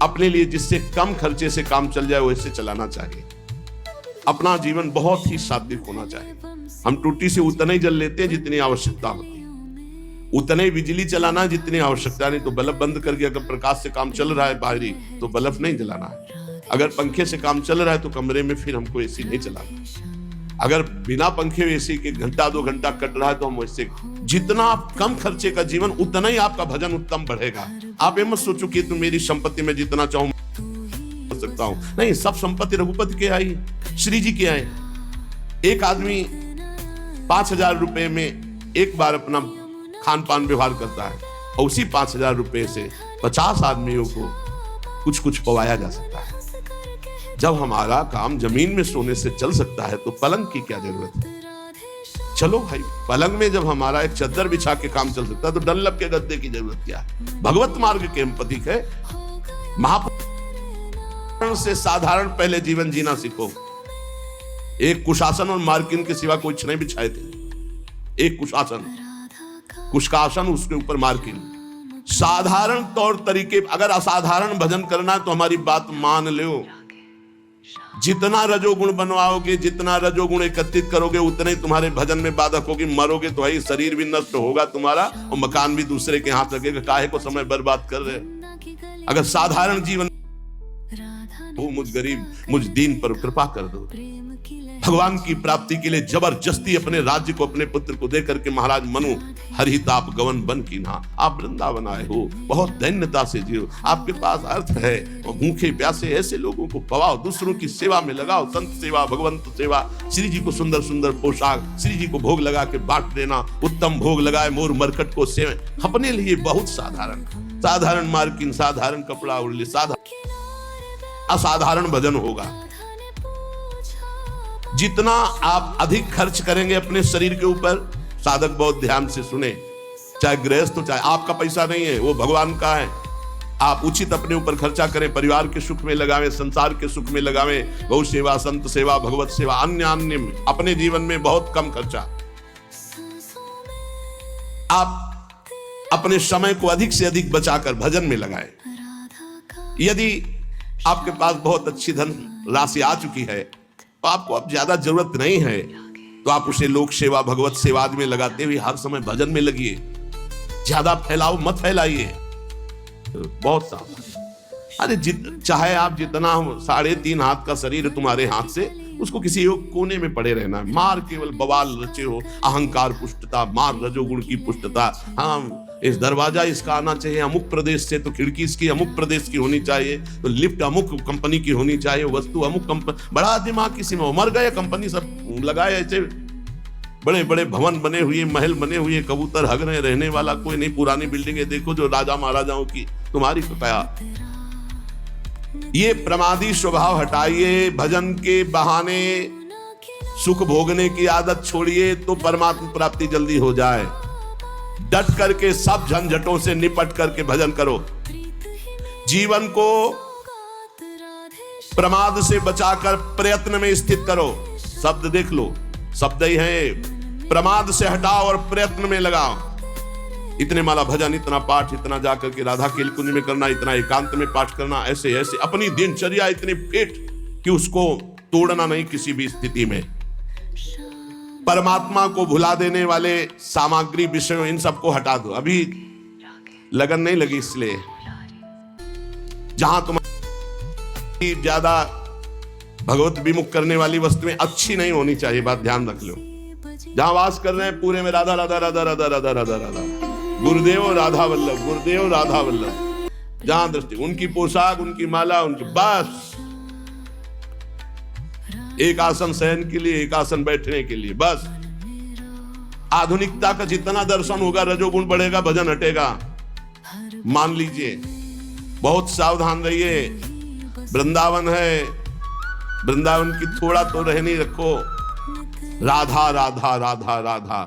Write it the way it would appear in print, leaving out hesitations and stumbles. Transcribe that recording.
अपने लिए जिससे कम खर्चे से काम चल जाए वैसे चलाना चाहिए। अपना जीवन बहुत ही सात्विक होना चाहिए। हम टूटी से उतना ही जल लेते हैं जितनी आवश्यकता होती है, उतने ही बिजली चलाना जितनी आवश्यकता, नहीं तो बल्ब बंद करके अगर प्रकाश से काम चल रहा है बाहरी तो बल्ब नहीं जलाना है। अगर पंखे से काम चल रहा है तो कमरे में फिर हमको एसी नहीं चलाना। अगर बिना पंखे एसी के घंटा 2 घंटा कट रहा है तो हम वैसे, जितना आप कम खर्चे का जीवन उतना ही आपका भजन उत्तम बढ़ेगा। आप ये मत सोचो कि तुम मेरी संपत्ति में जितना चाहूं सकता हूं, नहीं, सब संपत्ति रघुपति के आई, श्री जी के आए। एक आदमी 5,000 रुपए में एक बार अपना खान पान व्यवहार करता है और उसी 5,000 रुपए से 50 आदमियों को कुछ कुछ पवाया जा सकता है। जब हमारा काम जमीन में सोने से चल सकता है तो पलंग की क्या जरूरत है? चलो भाई, पलंग में जब हमारा एक चद्दर बिछा के काम चल सकता है तो डनलप के गद्दे की जरूरत क्या है? भगवत मार्ग के हम प्रतीक है। महापुरुष से साधारण पहले जीवन जीना सीखो। एक कुशासन और मार्किन के सिवा कुछ नहीं बिछाए थे। एक कुशासन, कुश का आसन, उसके ऊपर मार्किन। साधारण तौर तरीके, अगर असाधारण भजन करना है तो हमारी बात मान लो। जितना रजोगुण बनवाओगे, जितना रजोगुण एकत्रित करोगे, उतने तुम्हारे भजन में बाधक होगी। मरोगे तो भाई शरीर भी नष्ट होगा तुम्हारा और मकान भी दूसरे के हाथ लगेगा। काहे को समय बर्बाद कर रहे हो? अगर साधारण जीवन हो, मुझ गरीब, मुझ दीन पर कृपा कर दो। भगवान की प्राप्ति के लिए जबरदस्ती अपने राज्य को अपने पुत्र को देकर के महाराज मनु हरिताप गवन बन कीन्हा। आप वृंदावन आए हो, बहुत दैन्यता से जियो, आपके पास अर्थ है और भूखे प्यासे ऐसे लोगों को पवाओ, दूसरों की सेवा में लगाओ। संत सेवा, भगवंत सेवा, श्री जी को सुंदर सुंदर पोशाक, श्री जी को भोग लगा के बांट देना। उत्तम भोग लगाए मोर मरकट को सेवे। अपने लिए बहुत साधारण, साधारण मार्किन, साधारण कपड़ा उड़ले, असाधारण भजन होगा। जितना आप अधिक खर्च करेंगे अपने शरीर के ऊपर, साधक बहुत ध्यान से सुने, चाहे गृहस्थ हो, चाहे आपका पैसा नहीं है, वो भगवान का है। आप उचित अपने ऊपर खर्चा करें, परिवार के सुख में लगावें, संसार के सुख में लगावें, गौ सेवा, संत सेवा, भगवत सेवा, अन्य में अपने जीवन में बहुत कम खर्चा। आप अपने समय को अधिक से अधिक बचाकर भजन में लगाएं। यदि आपके पास बहुत अच्छी धन राशि आ चुकी है तो आपको अब ज्यादा जरूरत नहीं है, तो आप उसे लोक सेवा, भगवत सेवा में लगाते हुए हर समय भजन में लगिए। ज्यादा फैलाओ मत फैलाइए, बहुत सावधान। अरे चाहे आप जितना 3.5 हाथ का शरीर है तुम्हारे हाथ से, उसको किसी एक कोने में पड़े रहना है। मार केवल बवाल रचे हो, अहंकार पुष्टता, मार रजोगुण की पुष्टता। हाँ, इस दरवाजा इसका आना चाहिए अमुक प्रदेश से, तो खिड़की इसकी अमुक प्रदेश की होनी चाहिए, तो लिफ्ट अमुक कंपनी की होनी चाहिए, वस्तु अमुक कंपनी। बड़ा दिमाग किसी में मर गए, कंपनी सब लगाए, ऐसे बड़े बड़े भवन बने हुए, महल बने हुए, कबूतर हग रहे, रहने वाला कोई नहीं। पुरानी बिल्डिंगें देखो जो राजा महाराजाओं की, तुम्हारी क्या। ये प्रमादी स्वभाव हटाइए। भजन के बहाने सुख भोगने की आदत छोड़िए तो परमात्मा प्राप्ति जल्दी हो जाए। डट करके सब झंझटों से निपट करके भजन करो। जीवन को प्रमाद से बचाकर प्रयत्न में स्थित करो। शब्द देख लो, शब्द ही है। प्रमाद से हटाओ और प्रयत्न में लगाओ। इतने माला भजन, इतना पाठ, इतना जाकर के राधा के कुंज में करना, इतना एकांत में पाठ करना, ऐसे ऐसे अपनी दिनचर्या इतनी फिट कि उसको तोड़ना नहीं किसी भी स्थिति में। परमात्मा को भुला देने वाले सामग्री, विषयों, इन सबको हटा दो। अभी लगन नहीं लगी, इसलिए जहां तुम्हारी ज्यादा भगवत विमुख करने वाली वस्तुएं अच्छी नहीं होनी चाहिए, बात ध्यान रख लो। जहां वास कर रहे हैं पूरे में राधा राधा राधा राधा राधा राधा राधा, गुरुदेव राधा वल्लभ, गुरुदेव राधा वल्लभ। जहां दृष्टि, उनकी पोशाक, उनकी माला, उनकी, बस एक आसन शयन के लिए, एक आसन बैठने के लिए, बस। आधुनिकता का जितना दर्शन होगा, रजोगुण बढ़ेगा, भजन हटेगा। मान लीजिए, बहुत सावधान रहिए। वृंदावन है, वृंदावन की थोड़ा तो रहनी रखो। राधा राधा राधा राधा।